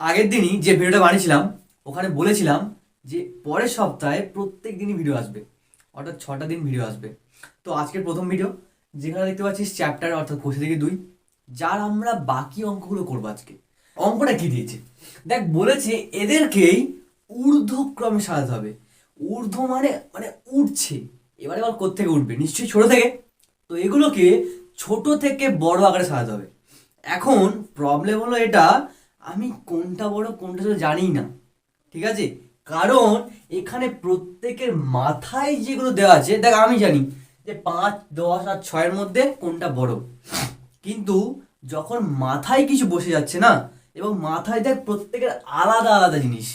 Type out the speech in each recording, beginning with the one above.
আগের দিনই যে ভিডিওটা বানিয়েছিলাম ওখানে বলেছিলাম যে পরের সপ্তাহে প্রত্যেক দিনই ভিডিও আসবে, অর্থাৎ 6টা দিন ভিডিও আসবে। তো আজকের প্রথম ভিডিও, যেখানে দেখতে পাচ্ছিস চ্যাপ্টার অর্থাৎ কোষে থেকে 2, যার আমরা বাকি অঙ্কগুলো করবো আজকে। অঙ্কটা কি দিয়েছে দেখ, বলেছে এদেরকেই ঊর্ধ্বক্রমে সাজাতে হবে। ঊর্ধ্ব মানে মানে উঠছে, এবার এবার কোত্থেকে উঠবে, নিশ্চয়ই ছোট থেকে। তো এগুলোকে ছোট থেকে বড় আকারে সাজাতে হবে। এখন প্রবলেম হলো এটা, আমি কোনটা বড় কোনটা ছোট জানি না, ঠিক আছে? কারণ এখানে প্রত্যেকের মাথায় যেগুলো দেওয়া আছে, দেখ আমি জানি যে 5, 10 আর 6-এর মধ্যে কোনটা বড়, কিন্তু যখন মাথায় কিছু বসে যাচ্ছে না, এবং মাথায় দেখ প্রত্যেকের আলাদা আলাদা জিনিস,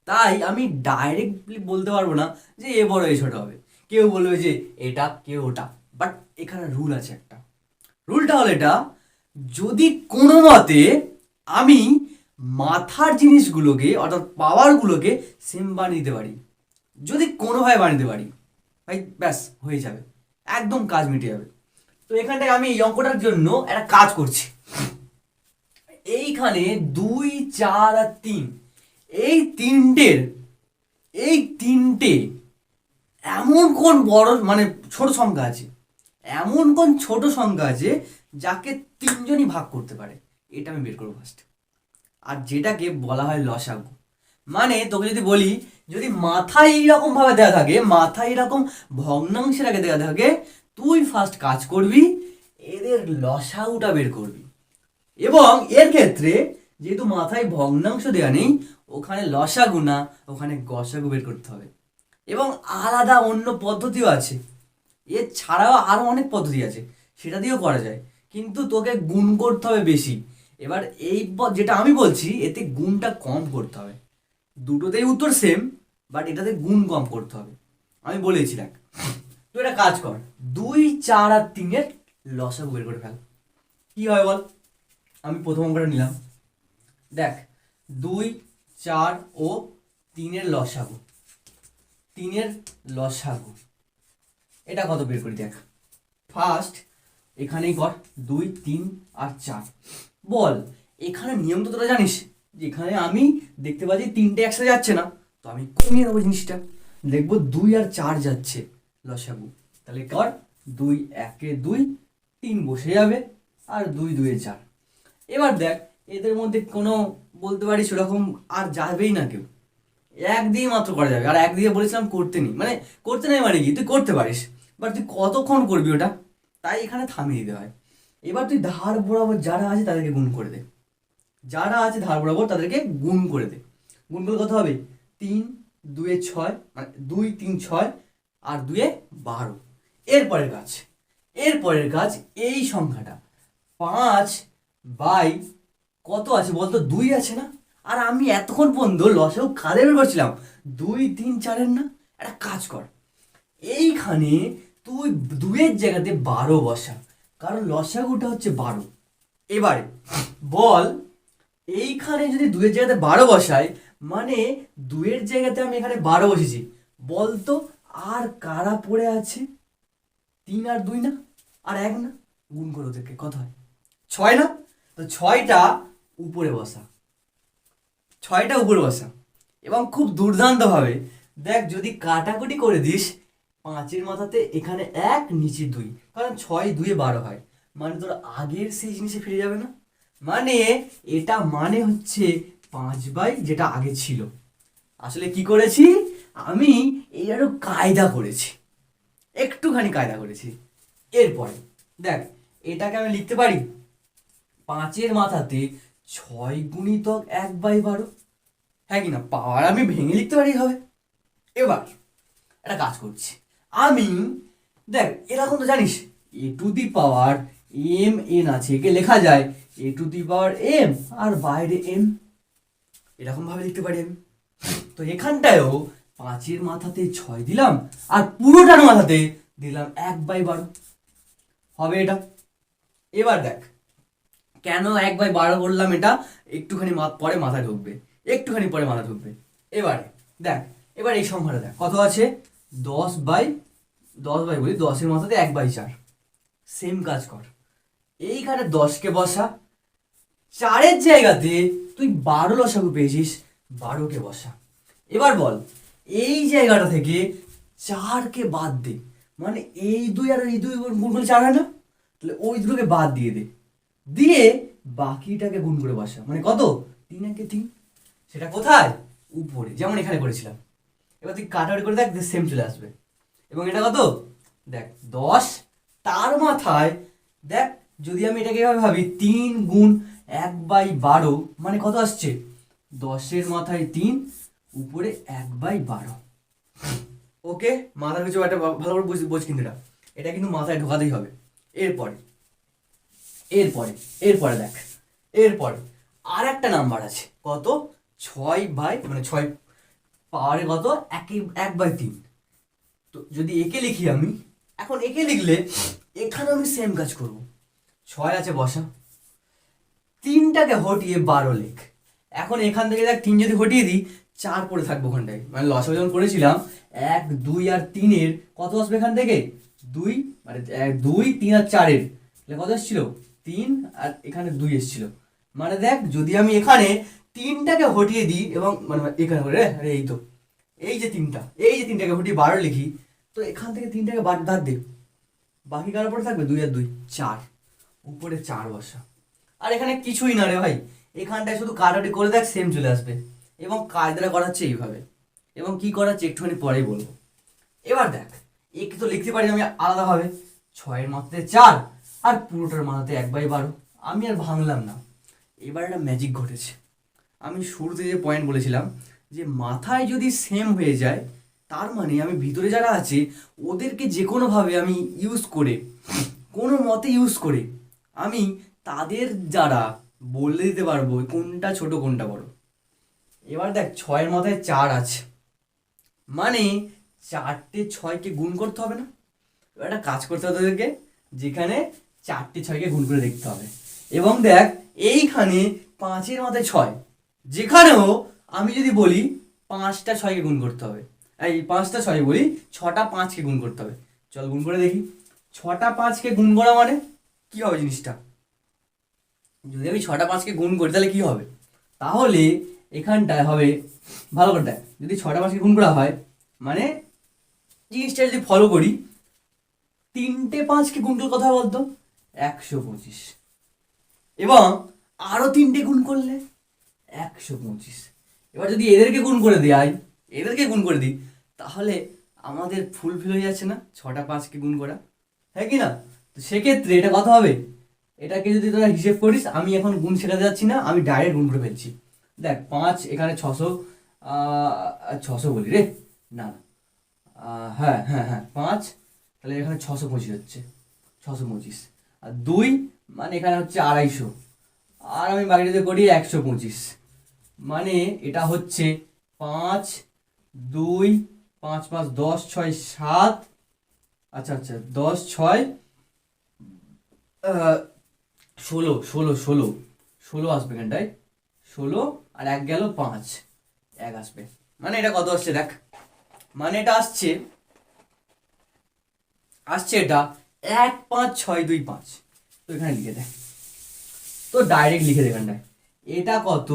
তাই আমি ডাইরেক্টলি বলতে পারবো না যে এ বড় এ ছোট হবে। কেউ বলবে যে এটা, কেউ ওটা। বাট এখানে রুল আছে একটা। রুলটা হলো এটা, যদি কোনো মতে আমি মাথার জিনিসগুলোকে অর্থাৎ পাওয়ারগুলোকে সেম বানিয়ে দিতে পারি, যদি কোনোভাবে বানিয়ে দিতে পারি, ভাই ব্যাস হয়ে যাবে, একদম কাজ মিটে যাবে। তো এখানটায় আমি এই অঙ্কটার জন্য একটা কাজ করছি। এইখানে 2, 4 আর 3, এই তিনটে এমন কোন বড় মানে ছোট সংখ্যা আছে, এমন কোন ছোট সংখ্যা আছে যাকে তিনজনই ভাগ করতে পারে, এটা আমি বের করবো ফার্স্ট। আর যেটাকে বলা হয় লসাগু। মানে তোকে যদি বলি, যদি মাথায় এইরকম ভাবে দেওয়া থাকে, মাথায় এরকম ভগ্নাংশের আগে দেওয়া থাকে, তুই ফার্স্ট কাজ করবি এদের লসাগুটা বের করবি। এবং এর ক্ষেত্রে যেহেতু মাথায় ভগ্নাংশ দেওয়া নেই, ওখানে লসাগু না, ওখানে গসাগু বের করতে হবে। এবং আলাদা অন্য পদ্ধতিও আছে, এছাড়াও আরও অনেক পদ্ধতি আছে, সেটা দিয়েও করা যায়, কিন্তু তোকে গুণ করতে হবে বেশি। এবার এই যেটা আমি বলছি, এতে গুণটা কম করতে হবে। দুটোতেই উত্তর সেম, বাট এটাতে গুণ কম করতে হবে। আমি বলেছি দেখ, তুই একটা কাজ কর, 2, 4 আর 3-এর লসাগু বের করে ফেল। কি হয় বল? আমি প্রথম অঙ্কটা নিলাম, দেখ 2, 4 ও 3-এর লসাগু। 3-এর লসাগু এটা কত বের করি দেখ। ফার্স্ট এখানেই কর, 2, 3 আর 4। বল, এখানে নিয়ম তো তোরা জানিস, যে এখানে আমি দেখতে পাচ্ছি 3টে একসাথে যাচ্ছে না, তো আমি কমিয়ে নেবো জিনিসটা, দেখবো 2 আর 4 যাচ্ছে লসাগু। তাহলে কর 2 1 2, 3 বসে যাবে, আর 2 2 4। এবার দেখ, এদের মধ্যে কোনো বলতে পারিস ওরকম আর যাবেই না কেউ, এক দিয়ে মাত্র করা যাবে। আর এক দিয়ে বলেছিলাম করতে নেই, মানে করতে নেই মানে কি, তুই করতে পারিস, বাট তুই কতক্ষণ করবি ওটা, তাই এখানে থামিয়ে দিতে হয়। এবার তুই ধার বরাবর যারা আছে তাদেরকে গুণ করে দে, যারা আছে ধার বরাবর তাদেরকে গুণ করে দে। গুণ করলে কত হবে? 3 2 6, মানে 2 3 6 আর 2 12। এরপরের কাজ এই সংখ্যাটা 5 বাই কত আছে বলতো, 2 আছে না? আর আমি এতক্ষণ পর্যন্ত লসাগু কাদের বের করছিলাম, 2 3 4-এর না? একটা কাজ কর, এইখানে তুই 2-এর জায়গাতে 12 বসা, কারণ লসাগুটা হচ্ছে 12। এবারে বল, এইখানে যদি 2-এর জায়গাতে 12 বসাই, মানে 2-এর জায়গাতে আমি এখানে 12 বসেছি, বলতো আর কারা পড়ে আছে? 3 আর 2 না, আর 1 না? গুণ করে ওদেরকে কত হয়? 6 না? তো 6টা উপরে বসা, 6টা উপরে বসা। এবং খুব দুর্দান্তভাবে দেখ, যদি কাটাকুটি করে দিস, 5-এর মাথাতে এখানে 1, নিচে 2, কারণ 6 2 12 হয়, মানে তোর আগের সেই জিনিসে ফিরে যাবে না? মানে এটা মানে হচ্ছে 5 বাই যেটা আগে ছিল। আসলে কি করেছি আমি, এই আরো কায়দা করেছি, একটুখানি কায়দা করেছি। এরপরে দেখ, এটাকে আমি লিখতে পারি 5-এর মাথাতে 6 গুণিতক 1/12, হ্যাঁ কি না? পাওয়ার আমি ভেঙে লিখতে পারি হবে। এবার একটা কাজ করছি আমি, দেখ এরকম তো জানিস A to the power M N আছে, একে লেখা যায় এ to the power M R বাইরে এম, এরকম ভাবে লিখতে পারি আমি। তো এখানটায়ও 5-এর মাথাতে 6 দিলাম, আর পুরোটার মাথাতে দিলাম 1/12, হবে এটা। এবার দেখ, কেন 1/12 করলাম এটা, একটুখানি পরে মাথায় ঢুকবে, একটুখানি পরে মাথায় ঢুকবে। এবারে দেখ, এবার এই সংখ্যাটা দেখ কত আছে, 10/10 বলি, 10-এর মাথাতে 1/4। সেম কাজ কর, এইখানে 10কে বসা, 4-এর জায়গাতে তুই 12 লসাগু পেয়েছিস, 12কে বসা। এবার বল এই জায়গাটা থেকে 4কে বাদ দে, মানে এই 2 আর এই 2 গুণ করলে 4 হয় না, তাহলে ওই দুটোকে বাদ দিয়ে দে, দিয়ে বাকিটাকে গুণ করে বসা, মানে কত 3 একে 3। সেটা কোথায়? উপরে, যেমন এখানে করেছিলাম। এবার তুই কাটাকাটি করে দেখ, সেম চলে আসবে। এবং এটা কত দেখ 10, তার মাথায় দেখ যদি আমি এটাকে এভাবে ভাবি 3 গুণ 1/12, মানে কত আসছে 10-এর মাথায় 3, উপরে 1/12। ওকে, মাথার কিছু একটা ভালো করে বোঝ কিন্তু এটা কিন্তু মাথায় ঢোকাতেই হবে। এরপরে এরপরে এরপরে দেখ, এরপরে আর একটা নাম্বার আছে কত 6 মানে 6 পাওয়ারে কত 1/3। তো যদি একে লিখি আমি, এখন একে লিখলে এখানে আমি সেম কাজ করব। 6 আছে বসা, 3টাকে হটিয়ে 12 লেখ। এখন এখান থেকে দেখ 3 যদি হটিয়ে দিই 4 পড়ে থাকবো ওখানটায়, মানে লসাগু যখন করেছিলাম 1, 2 আর 3-এর কত আসবে এখান থেকে 2, মানে 2, 3 আর 4-এর তাহলে কত এসেছিল 3, আর এখানে 2 এসেছিল। মানে দেখ যদি আমি এখানে 3টাকে হটিয়ে দিই এবং মানে এখানে করে আরে এই তো এই যে 3টাকে হটিয়ে 12 লিখি, তো এখান থেকে 3টাকে বাদ দে, বাকি কার উপরে থাকবে 2 আর 2 4, উপরে 4 বসা। আর এখানে কিছুই না রে ভাই, এখানটায় শুধু কাটাটি করে দেখ সেম চলে আসবে। এবং কায়দাটা করাচ্ছে এইভাবে, এবং কি করাচ্ছে একটুখানি পরেই বলবো। এবার দেখ একে তো লিখতে পারি আমি আলাদাভাবে, 6-এর মাথাতে 4 আর পুরোটার মাথাতে 1/12। আমি আর ভাঙলাম না, এবার একটা ম্যাজিক ঘটেছে। আমি শুরুতে যে পয়েন্ট বলেছিলাম যে মাথায় যদি সেম হয়ে যায়, তার মানে আমি ভিতরে যারা আছে ওদেরকে যে কোনোভাবে আমি ইউজ করে, কোনো মতে ইউজ করে আমি তাদের দ্বারা বলে দিতে পারবো কোনটা ছোট কোনটা বড়। এবার দেখ 6-এর মাথায় 4 আছে, মানে 4টে 6কে গুণ করতে হবে না? এবার একটা কাজ করতে হবে তোদেরকে, যেখানে 4টে 6কে গুণ করে দেখতে হবে। এবং দেখ এইখানে 5-এর মাথায় 6, যেখানেও আমি যদি বলি 5টা 6কে গুণ করতে হবে, এই 5টা 6 বলি 6টা 5কে গুণ করতে হবে, চল গুণ করে দেখি। 6টা 5কে গুণ করা মানে কি হবে জিনিসটা, যদি আমি 6টা 5কে গুণ করি তাহলে কি হবে, তাহলে এখানটায় হবে ভালো করে দেখ, যদি 6টা 5কে গুণ করা হয় মানে জিনিসটা যদি ফলো করি, 3টে 5কে গুণ করলে কথা বলতো 125, এবং আরো 3টে গুণ করলে 125। এবার যদি এদেরকে গুণ করে দেয়, এদেরকে গুণ করে দিই, তাহলে আমাদের ফুলফিল হয়ে যাচ্ছে না 6টা 5কে গুণ করা, হ্যাঁ কি না? তো সেক্ষেত্রে এটা কথা হবে, এটাকে যদি তোরা হিসেব করিস, আমি এখন গুণ শেখাতে যাচ্ছি না, আমি ডাইরেক্ট গুণ করে ফেলছি। দেখ 5 এখানে 600, 600 বলি রে, না না হ্যাঁ হ্যাঁ হ্যাঁ 5, তাহলে এখানে 625 হচ্ছে, 625। আর 2 মানে এখানে হচ্ছে 250, আর আমি বাকিটাতে করি 125, মানে এটা হচ্ছে 5, 2, 5, 5, 10, 6, 7, আচ্ছা আচ্ছা 10, 6, 16, 16, 16, 16 আসবে এখানটায়, 16 আর 1 গেল 5, 1 আসবে। মানে এটা কত আসছে দেখ, মানে এটা আসছে এটা 1, 5, 6, 2, 5। তো এখানে লিখে দেখ, তো ডাইরেক্ট লিখে দে এখানটায়, এটা কত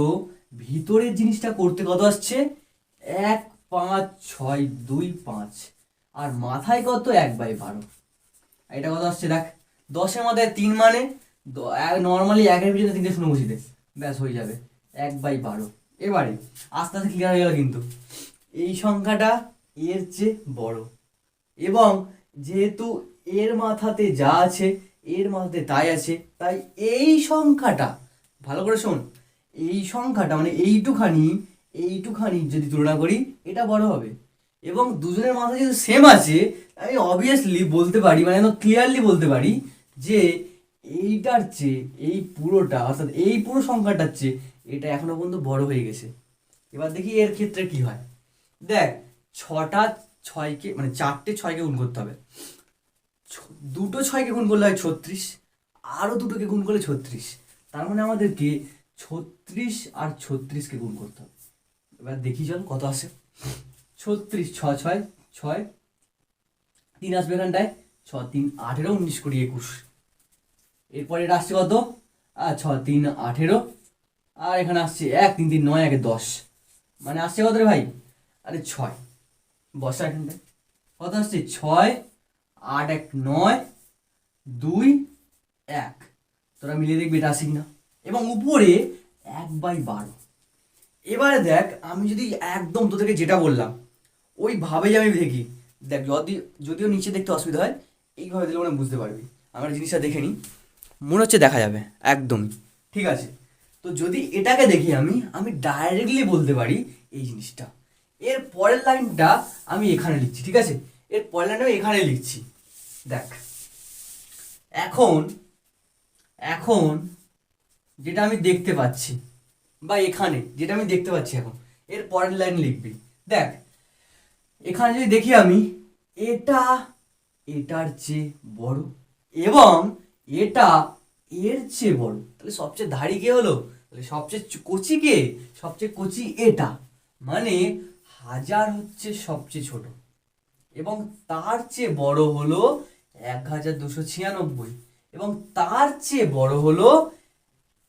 ভিতরের জিনিসটা করতে কত আসছে 1, 5, 6, 2, 5, আর মাথায় কত 1/12। এটা কত আসছে দেখ, 10-এর মাথায় 3 মানে নর্মালি 1-এর পিছনে 3টে শূন্য বসিয়ে দে, ব্যাস হয়ে যাবে 1/12। এবারে আস্তে আস্তে ক্লিয়ার হয়ে গেল, কিন্তু এই সংখ্যাটা এর চেয়ে বড়, এবং যেহেতু এর মাথাতে যা আছে এর মাথাতে তাই আছে, তাই এই সংখ্যাটা ভালো করে শোন, এই সংখ্যাটা মানে এইটুখানি যদি তুলনা করি এটা বড় হবে। এবং দুজনের মাথা যেহেতু সেম আছে, আমি অবভিয়াসলি বলতে পারি, মানে একদম ক্লিয়ারলি বলতে পারি যে এইটার চেয়ে এই পুরোটা, অর্থাৎ এই পুরো সংখ্যাটার চেয়ে এটা এখনো পর্যন্ত বড় হয়ে গেছে। এবার দেখি এর ক্ষেত্রে কি হয়। দেখ 6টা 6কে মানে 4টে 6কে গুণ করতে হবে, 2টো 6কে গুণ করলে হয় 36, আরও 2টোকে গুণ করলে 36, তার মানে আমাদেরকে 36 আর 36কে গুণ করতে হবে। এবার দেখি চল কত আসে, 36, 6, 6, 6, 3 আসবে এখানটায়, 6, 3, 18, 19, 20, 21। এরপরে এটা আসছে কত 6, 3, 18, আর এখানে আসছে 1 3 3 9 1 10, মানে আসছে কত রে ভাই? আরে 6। বসা এখানটায় কত আসছে? 6 8 1 9 2 1। তোরা মিলিয়ে দেখবি এটা আসে কিনা। এবং উপরে 1/12। এবারে দেখ, আমি যদি একদম তোদেরকে যেটা বললাম ওইভাবেই আমি দেখি, দেখ যদিও নিচে দেখতে অসুবিধা হয়, এইভাবে দিলে মানে বুঝতে পারবি। আমরা জিনিসটা দেখে নিই, মনে হচ্ছে দেখা যাবে একদমই। ঠিক আছে, তো যদি এটাকে দেখি আমি আমি ডাইরেক্টলি বলতে পারি এই জিনিসটা। এর পরের লাইনটা আমি এখানে লিখছি, ঠিক আছে? এর পরের লাইনটা আমি এখানে লিখছি। দেখ, এখন এখন যেটা আমি দেখতে পাচ্ছি, বা এখানে যেটা আমি দেখতে পাচ্ছি, এখন এর পরের লাইন লিখবি। দেখ, এখানে যদি দেখি আমি, এটা এটার চেয়ে বড় এবং এটা এর চেয়ে বড়, তাহলে সবচেয়ে ধাড়ি কে হলো? তাহলে সবচেয়ে কচি কে? সবচেয়ে কচি এটা, মানে 1000 হচ্ছে সবচেয়ে ছোট এবং তার চেয়ে বড় হলো 1296 এবং তার চেয়ে বড় হলো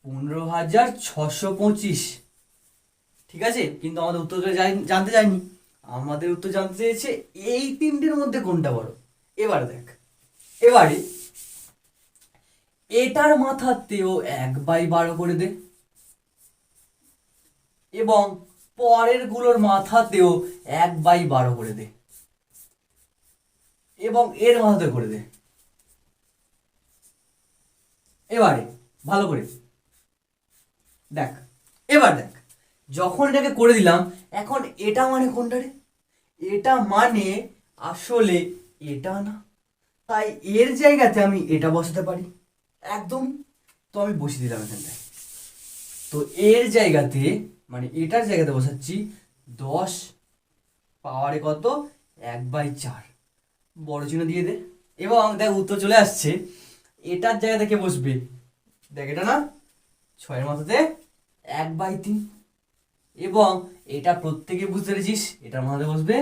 15625। ঠিক আছে, কিন্তু আমাদের উত্তরটা জানতে চাইনি, আমাদের উত্তর জানতে চেয়েছে এই তিনটের মধ্যে কোনটা বড়। এবার দেখ, এবারে এটার মাথাতেও 1/12 করে দে এবং পরের গুলোর মাথাতেও 1/12 করে দে এবং এর মাথাতে করে দে। এবারে ভালো করে দেখ, এবার দেখ, যখন এটাকে করে দিলাম, এখন এটা মানে কোনটা রে? এটা মানে আসলে এটা না, তাই এর জায়গাতে আমি এটা বসাতে পারি একদম। তো আমি বসিয়ে দিলাম এখানটায়। তো এর জায়গাতে, মানে এটার জায়গাতে বসাচ্ছি 10 পাওয়ারে কত? 1/4। বড় চিহ্ন দিয়ে দে এবং দেখ উত্তর চলে আসছে। এটার জায়গাতে কে বসবে? দেখ, এটা না 6-এর মাথাতে 1/3 এবং এটা প্রত্যেকে বুঝতে পেরেছিস, এটার মাথাতে বসবে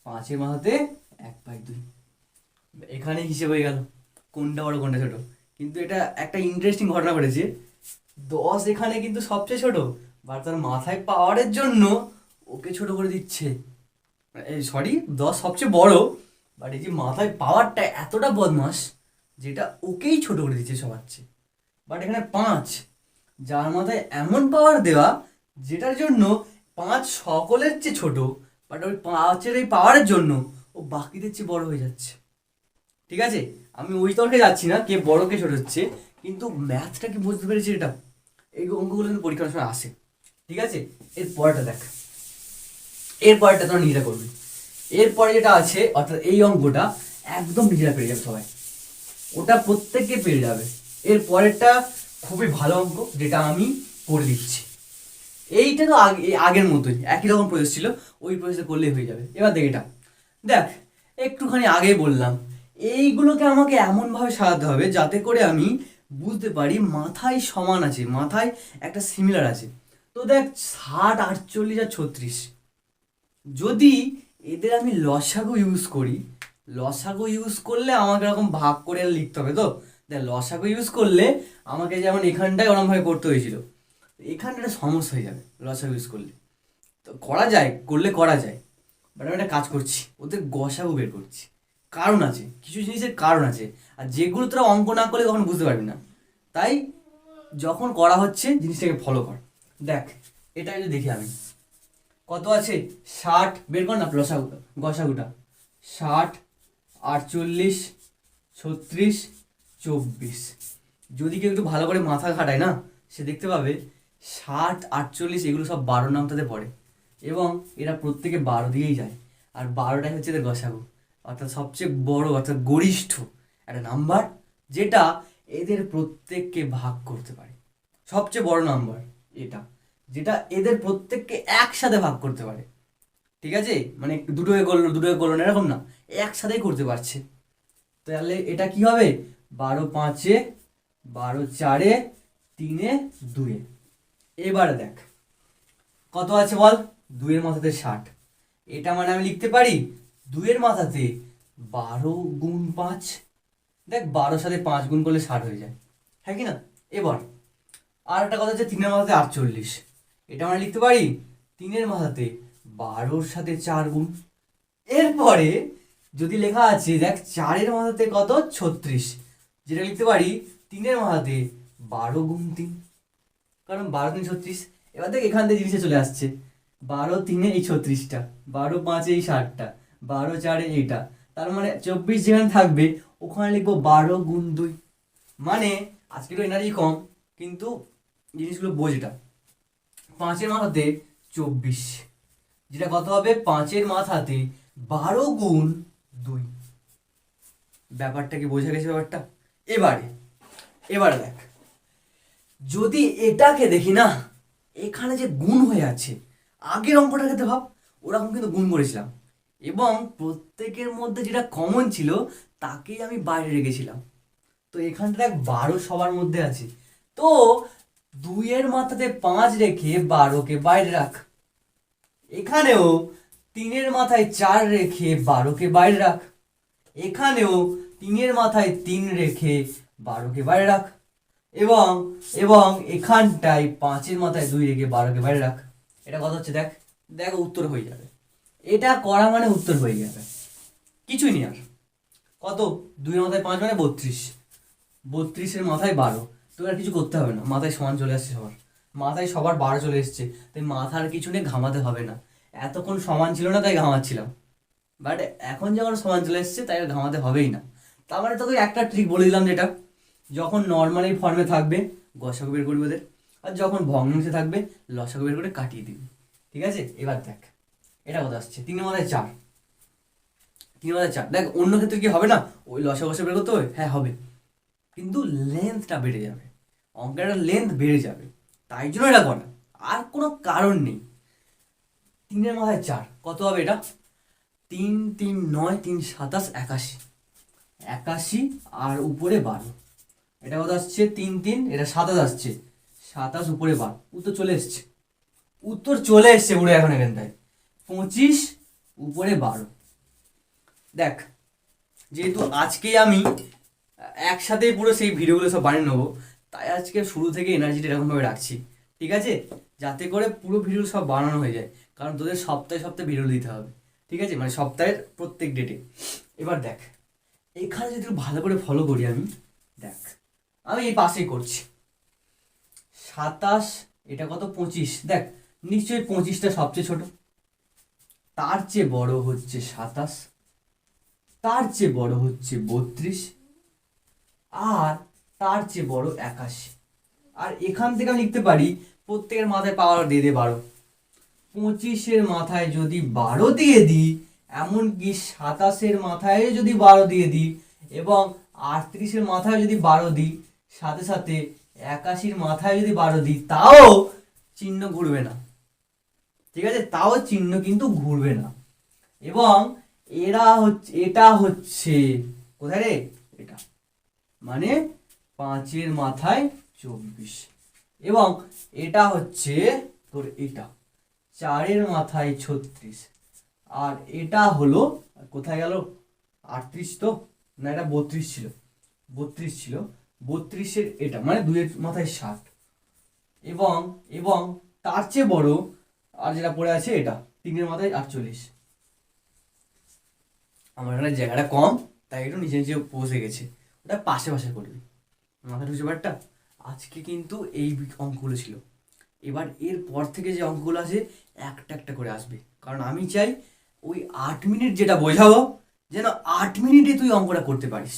5-এর মাথাতে 1/2। এখানে হিসেব হয়ে গেল কোনটা বড় কোনটা ছোট। কিন্তু এটা একটা ইন্টারেস্টিং ঘটনা ঘটেছে, 10 এখানে কিন্তু সবচেয়ে ছোট, বা তার মাথায় পাওয়ারের জন্য ওকে ছোট করে দিচ্ছে। সরি, 10 সবচেয়ে বড়, বাট এই যে মাথায় পাওয়ারটা এতটা বদমাস যেটা ওকেই ছোট করে দিচ্ছে সবার চেয়ে। বাট এখানে 5, যার মাথায় এমন পাওয়ার দেওয়া যেটার জন্য 5 সকলের চেয়ে ছোট, বাট ওই 5-এর এই পাওয়ারের জন্য ও বাকিদের চেয়ে বড় হয়ে যাচ্ছে। ঠিক আছে, আমি ওই তর্কে যাচ্ছি না কে বড় কে ছোট হচ্ছে, কিন্তু ম্যাথটা কি বুঝতে পেরেছি? এটা এই অঙ্কগুলো কিন্তু পরীক্ষার সময় আসে। ঠিক আছে, এর পরেরটা দেখ, এর পরেরটা তোরা নিজেরা করবি। এরপরে যেটা আছে, অর্থাৎ এই অঙ্কটা একদম নিজেরা পেরে যাবে সবাই, ওটা প্রত্যেককে পেরে যাবে। এর পরেরটা খুবই ভালো অঙ্ক, যেটা আমি করে দিচ্ছি। এইটা তো আগের মতোই একই রকম প্রসেস ছিল, ওই প্রসেসে করলেই হয়ে যাবে। এবার দেখ, এটা দেখ, একটুখানি আগেই বললাম এইগুলোকে আমাকে এমনভাবে সাজাতে হবে যাতে করে আমি বুঝতে পারি মাথায় সমান আছে, মাথায় একটা সিমিলার আছে। তো দেখ, 60 48 আর 36, যদি এদের আমি লসাগু ইউজ করি, লসাগু ইউজ করলে আমাকে এরকম ভাগ করে লিখতে হবে। তো দেখ, লসাগু ইউজ করলে আমাকে যেমন এখানটায় ওরমভাবে করতে হয়েছিল, এখানটা একটা সমস্যা হয়ে যাবে লসাগু ইউজ করলে। তো করা যায়, করলে করা যায়, বাট আমি একটা কাজ করছি, ওদের গসাগু বের করছি। কারণ আছে, কিছু জিনিসের কারণ আছে, আর যেগুলো তোরা অঙ্ক না করলে তখন বুঝতে পারবি না। তাই যখন করা হচ্ছে জিনিসটাকে ফলো কর। দেখ, এটা যদি দেখি আমি, কত আছে? 60 বের কর না গসাগুটা। 60 48 36 24। যদি কেউ একটু ভালো করে মাথা খাটায় না, সে দেখতে পাবে 60 48 এগুলো সব 12 নামটাতে পড়ে এবং এরা প্রত্যেকে 12 দিয়েই যায়। আর 12টাই হচ্ছে এদের গসাগু, অর্থাৎ সবচেয়ে বড়, অর্থাৎ গরিষ্ঠ একটা নাম্বার, যেটা এদের প্রত্যেককে ভাগ করতে পারে। সবচেয়ে বড় নাম্বার এটা, যেটা এদের প্রত্যেককে একসাথে ভাগ করতে পারে। ঠিক আছে, মানে দুটোকে করলো না এরকম না, একসাথেই করতে পারছে। তাহলে এটা কি হবে? 12 5-এ, 12 4-এ, 3-এ, 2-এ। এবারে দেখ কত আছে বল? 2-এর মাথাতে 60, এটা মানে আমি লিখতে পারি 2-এর মাথাতে 12 গুণ 5। দেখ, 12 সাথে 5 গুণ করলে 60 হয়ে যায়, হ্যাঁ কি না? এবার আর একটা কথা হচ্ছে 3-এর মাথাতে 48, এটা আমরা লিখতে পারি 3-এর মাথাতে 12-র সাথে 4 গুণ। এরপরে যদি লেখা আছে দেখ 4-এর মাথাতে কত 36, যেটা লিখতে পারি 3-এর মাথাতে 12 গুণ 3, কারণ 12 3 36। এবার দেখ এখান থেকে জিনিসটা চলে আসছে, 12 3-এ এই 36টা, 12 5-এ এই 60টা, 12 4-এ এইটা, তার মানে 24 যেখানে থাকবে ওখানে লিখবো 12 গুণ 2। মানে আজকে তো এনার্জি কম, কিন্তু জিনিসগুলো বোঝ। এটা 5-এর মাথাতে 24, যেটা কত হবে 5-এর মাথাতে 12 গুণ 2। ব্যাপারটা কি বোঝা গেছে ব্যাপারটা? এবারে দেখ, যদি এটাকে দেখি না, এখানে যে গুণ হয়ে আছে, আগের অঙ্কটাকে তো ভাব, ওরকম কিন্তু গুণ করেছিলাম এবং প্রত্যেকের মধ্যে যেটা কমন ছিল তাকেই আমি বাইরে রেখেছিলাম। তো এখানটা দেখ 12 সবার মধ্যে আছে, তো 2-এর মাথাতে 5 রেখে 12কে বাইরে রাখ। এখানেও 3-এর মাথায় 4 রেখে 12কে বাইরে রাখ। এখানেও 3-এর মাথায় 3 রেখে 12কে বাইরে রাখ। এবং এবং এখানটায় 5-এর মাথায় 2 রেখে 12কে বাইরে রাখ। এটা কত হচ্ছে দেখ, দেখ উত্তর হয়ে যাবে। এটা করা মানে উত্তর হয়ে যাবে, কিছুই নেই আর। কত 2-এর মাথায় 5 মানে 32, 32-এর মাথায় 12, তো আর কিছু করতে হবে না, মাথায় সমান চলে আসছে সবার, মাথায় সবার 12 চলে এসছে, তাই মাথার কিছু নিয়ে ঘামাতে হবে না। এতক্ষণ সমান ছিল না তাই ঘামাচ্ছিলাম, বাট এখন যখন সমান চলে এসছে তাই আর ঘামাতে হবেই না। তার মানে তোকে একটা ট্রিক বলে দিলাম, যেটা যখন নর্মালি ফর্মে থাকবে গসাগু বের করবি ওদের, আর যখন ভগ্নাংশে থাকবে লসাগু বের করে কাটিয়ে দিবি। ঠিক আছে, এবার দেখ এটা কথা আসছে 3-এর মাথায় 4, 3-এর মাথায় 4। দেখ অন্য ক্ষেত্রে কি হবে না, ওই লসাগু বের করতে হবে, হ্যাঁ হবে, কিন্তু লেন্থটা বেড়ে যাবে, অঙ্কের লেন্থ বেড়ে যাবে, তাই জন্য এটা করা, আর কোনো কারণ নেই। 3-এর মাথায় 4 কত হবে এটা, 3 3 9 3 27 81, 81 আর উপরে 12, এটা কত আসছে 3 3, এটা 27 আসছে, 27 উপরে 12, উত্তর চলে এসছে, উত্তর চলে এসছে পুরো এখন এখানটায় 25 উপরে 12। দেখ যেহেতু আজকে আমি একসাথেই পুরো সেই ভিডিওগুলো সব বানিয়ে নেবো, তাই আজকে শুরু থেকে এনার্জিটা এরকমভাবে রাখছি, ঠিক আছে, যাতে করে পুরো ভিডিও সব বানানো হয়ে যায়, কারণ তোদের সপ্তাহে সপ্তাহে ভিডিও দিতে হবে, ঠিক আছে, মানে সপ্তাহের প্রত্যেক ডেটে। এবার দেখ এখানে যদি ভালো করে ফলো করি আমি, দেখ আমি এই পাশেই করছি 27, এটা কত 25, দেখ নিশ্চয়ই 25টা সবচেয়ে ছোট, তার চেয়ে বড় হচ্ছে 27, তার চেয়ে বড় হচ্ছে 32, আর তার চেয়ে বড় 81। আর এখান থেকে আমি লিখতে পারি প্রত্যেকের মাথায় পাওয়ার দিয়ে দে 12, 25-এর মাথায় যদি 12 দিয়ে দিই, এমনকি 27-এর মাথায় যদি 12 দিয়ে দিই, এবং 38-এর মাথায় যদি 12 দিই, সাথে সাথে 81-র মাথায় যদি 12 দিই, তাও চিহ্ন ঘুরবে না, ঠিক আছে, তাও চিহ্ন কিন্তু ঘুরবে না। এবং এটা হচ্ছে কোথায় রে, এটা মানে 5-এর মাথায় 24, এবং এটা হচ্ছে তোর এটা 4-এর মাথায় 36, আর এটা হলো কোথায় গেল 38, তো না এটা 32 ছিল, 32-এর এটা মানে 2-এর মাথায় 60, এবং এবং তার চেয়ে বড় আর যেটা পড়ে আছে এটা 3-এর মাথায় 48। আমার এখানে জায়গাটা কম তাই একটু নিচে নিচে বসে গেছে, ওটা পাশে পাশে করবি, মাথাটা বুঝতে পারটা। আজকে কিন্তু এই অঙ্কগুলো ছিল, এবার এর পর থেকে যে অঙ্কগুলো আছে একটা একটা করে আসবে, কারণ আমি চাই ওই 8 মিনিট যেটা বোঝাবো যেন 8 মিনিটে তুই অঙ্কটা করতে পারিস,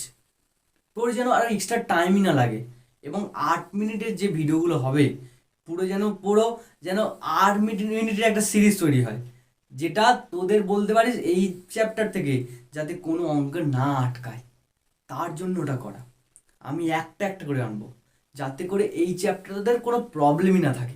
তোর যেন আর এক্সট্রা টাইমই না লাগে, এবং 8 মিনিটের যে ভিডিওগুলো হবে পুরো যেন 8 মিনিটের একটা সিরিজ তৈরি হয়, যেটা তোদের বলতে পারিস এই চ্যাপ্টার থেকে যাতে কোনো অঙ্ক না আটকায়, তার জন্য ওটা করা। আমি একটা একটা করে আনবো যাতে করে এই চ্যাপ্টারদের কোনো প্রবলেমই না থাকে।